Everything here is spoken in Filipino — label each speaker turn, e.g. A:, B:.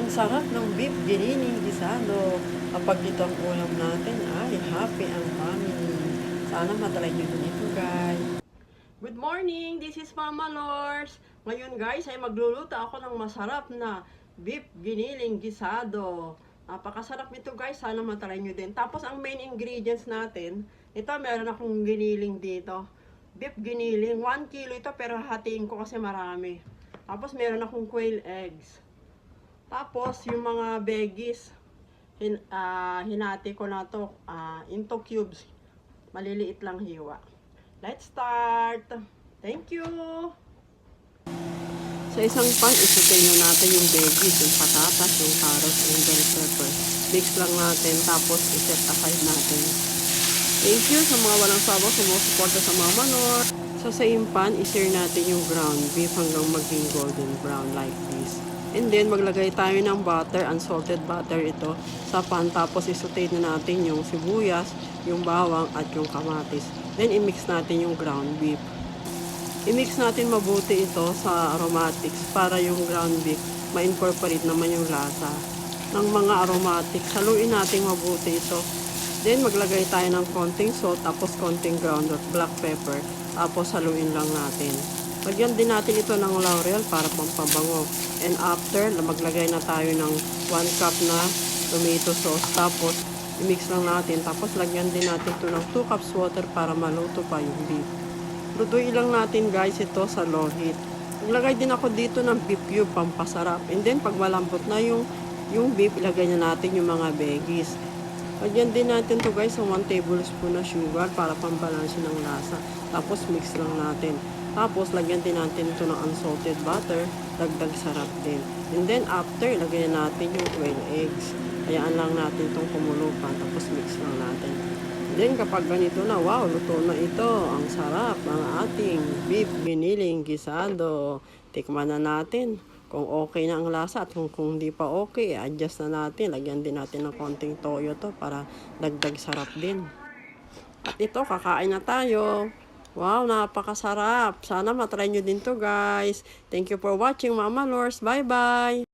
A: Ang sarap ng beef giniling gisado. Kapag ito ang ulam natin, ay happy ang family. Sana matry nyo din ito, guys. Good morning! This is Mama Lors. Ngayon, guys, ay magluluto ako ng masarap na beef giniling gisado. Napakasarap nito, guys. Sana matry nyo din. Tapos, ang main ingredients natin, ito, meron akong giniling dito. Beef giniling. 1 kilo ito, pero hatiin ko kasi marami. Tapos, meron akong quail eggs. Tapos, yung mga veggies, hinati ko na to into cubes. Maliliit lang hiwa. Let's start! Thank you! Sa isang pan, isutin nyo natin yung veggies, yung patatas, yung carrots, yung bell pepper. Mix lang natin, tapos iset aside natin. Thank you sa mga walang sawa, sumusuporta sa Mama Nor. Sa same pan, i-sear natin yung ground beef hanggang maging golden brown like this. And then, maglagay tayo ng butter, unsalted butter ito, sa pan. Tapos, isotate na natin yung sibuyas, yung bawang, at yung kamatis. Then, i-mix natin yung ground beef. I-mix natin mabuti ito sa aromatics para yung ground beef ma-incorporate naman yung lasa ng mga aromatics. Haluin natin mabuti ito. Then, maglagay tayo ng konting salt, tapos konting groundnut, black pepper. Tapos, haluin lang natin. Lagyan din natin ito ng laurel para pampabango. And after, maglagay na tayo ng 1 cup na tomato sauce. Tapos, i-mix lang natin. Tapos, lagyan din natin ito ng 2 cups water para maluto pa yung beef. Lutuin lang natin, guys, ito sa low heat. Maglagay din ako dito ng beef cube, pampasarap. And then, pag malambot na yung beef, ilagay na natin yung mga veggies. Lagyan din natin to, guys, sa 1 tablespoon na sugar para pambalansin ng lasa. Tapos, mix lang natin. Tapos, lagyan din natin ito ng unsalted butter. Dagdag sarap din. And then, after, lagyan natin yung quail eggs. Hayaan lang natin itong kumulo pa. Tapos, mix lang natin. And then, kapag ganito na, wow, luto na ito. Ang sarap ng ating beef giniling gisado. Tikman na natin kung okay na ang lasa at kung hindi pa okay, adjust na natin. Lagyan din natin ng konting toyo to para dagdag sarap din. At ito, kakain na tayo. Wow, napakasarap. Sana matry nyo din to, guys. Thank you for watching, Mama Lors. Bye-bye!